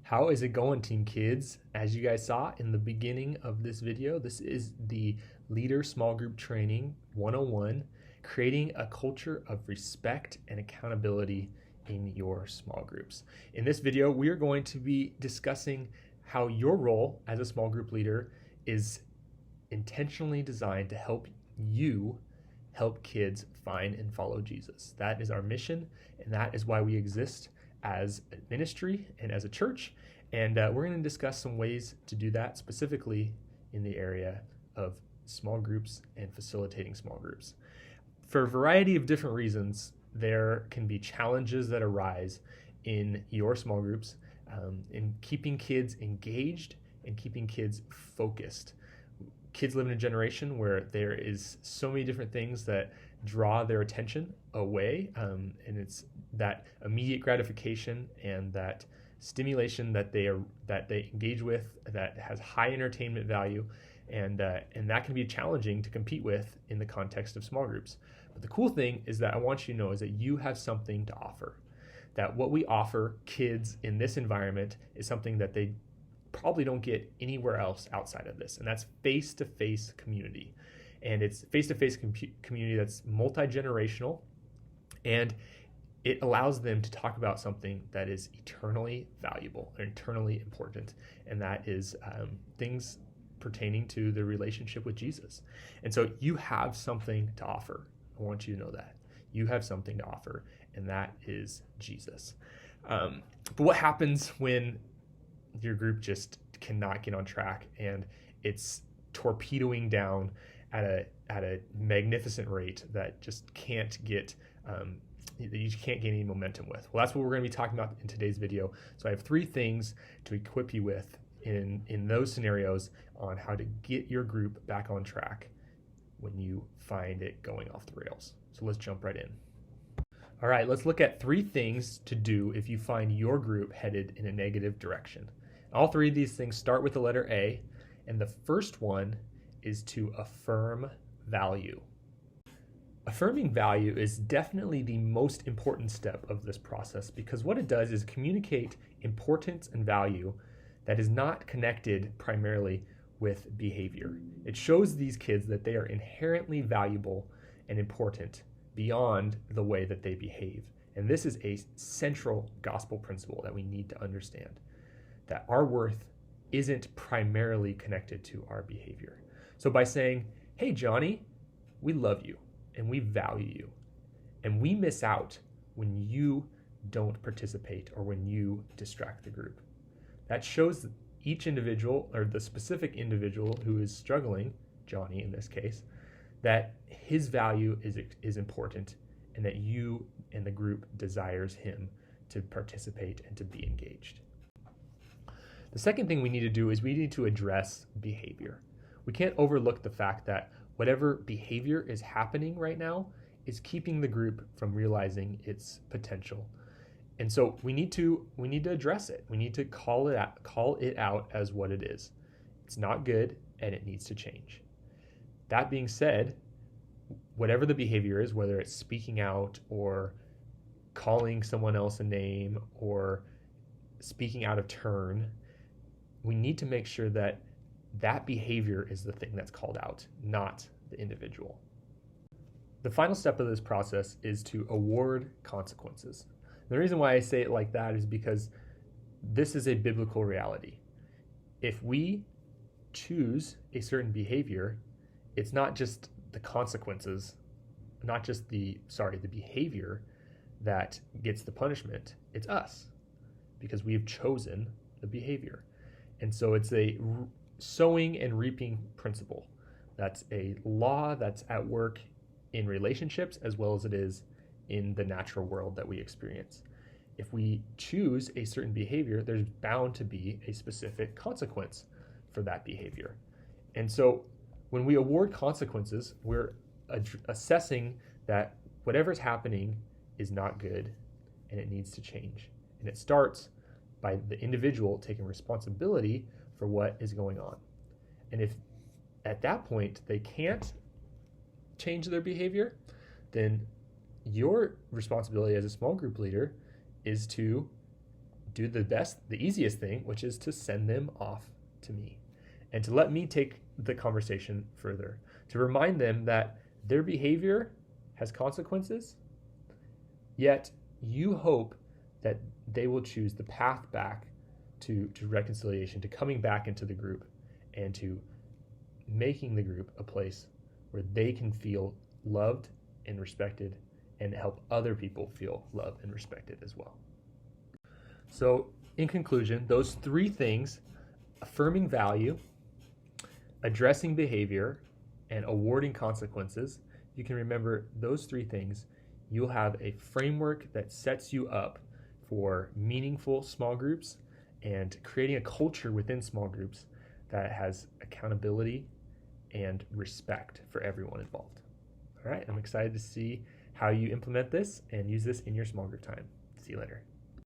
How is it going, Team Kids? As you guys saw in the beginning of this video, this is the Leader Small Group Training 101, creating a culture of respect and accountability in your small groups. In this video, we are going to be discussing how your role as a small group leader is intentionally designed to help you help kids find and follow Jesus. That is our mission, and that is why we exist as a ministry and as a church. And we're going to discuss some ways to do that, specifically in the area of small groups and facilitating small groups. For a variety of different reasons, there can be challenges that arise in your small groups in keeping kids engaged and keeping kids focused. Kids live in a generation where there is so many different things that draw their attention away, and it's that immediate gratification and that stimulation that they engage with that has high entertainment value, and that can be challenging to compete with in the context of small groups. But the cool thing is that I want you to know is that you have something to offer. That what we offer kids in this environment is something that they probably don't get anywhere else outside of this, and that's face-to-face community. And it's face-to-face community that's multi-generational, and it allows them to talk about something that is eternally valuable or eternally important, and that is things pertaining to the relationship with Jesus. And so you have something to offer. I want you to know that. You have something to offer, and that is Jesus. But what happens when your group just cannot get on track and it's torpedoing down at a magnificent rate that just can't get you can't gain any momentum with? Well, that's what we're going to be talking about in today's video. So I have 3 things to equip you with in those scenarios on how to get your group back on track when you find it going off the rails. So let's jump right in. All right, let's look at 3 things to do if you find your group headed in a negative direction. All 3 of these things start with the letter A, and the first one is to affirm value. Affirming value is definitely the most important step of this process, because what it does is communicate importance and value that is not connected primarily with behavior. It shows these kids that they are inherently valuable and important beyond the way that they behave. And this is a central gospel principle that we need to understand, that our worth isn't primarily connected to our behavior. So by saying, hey, Johnny, we love you and we value you, and we miss out when you don't participate or when you distract the group. That shows each individual, or the specific individual who is struggling, Johnny in this case, that his value is important, and that you and the group desires him to participate and to be engaged. The second thing we need to do is we need to address behavior. We can't overlook the fact that whatever behavior is happening right now is keeping the group from realizing its potential. And so we need to address it. We need to call it out as what it is. It's not good, and it needs to change. That being said, whatever the behavior is, whether it's speaking out or calling someone else a name or speaking out of turn, we need to make sure that that behavior is the thing that's called out, not the individual. The final step of this process is to award consequences. The reason why I say it like that is because this is a biblical reality. If we choose a certain behavior, it's not just the consequences, not just the behavior that gets the punishment, it's us, because we've chosen the behavior. And so it's a sowing and reaping principle. That's a law that's at work in relationships as well as it is in the natural world that we experience. If we choose a certain behavior, there's bound to be a specific consequence for that behavior. And so when we award consequences, we're assessing that whatever's happening is not good and it needs to change. And it starts by the individual taking responsibility for what is going on. And if at that point they can't change their behavior, then your responsibility as a small group leader is to do the easiest thing, which is to send them off to me and to let me take the conversation further, to remind them that their behavior has consequences, yet you hope that they will choose the path back to reconciliation, to coming back into the group, and to making the group a place where they can feel loved and respected and help other people feel loved and respected as well. So in conclusion, those three things, affirming value, addressing behavior, and awarding consequences, you can remember those three things, you'll have a framework that sets you up for meaningful small groups and creating a culture within small groups that has accountability and respect for everyone involved. All right, I'm excited to see how you implement this and use this in your small group time. See you later.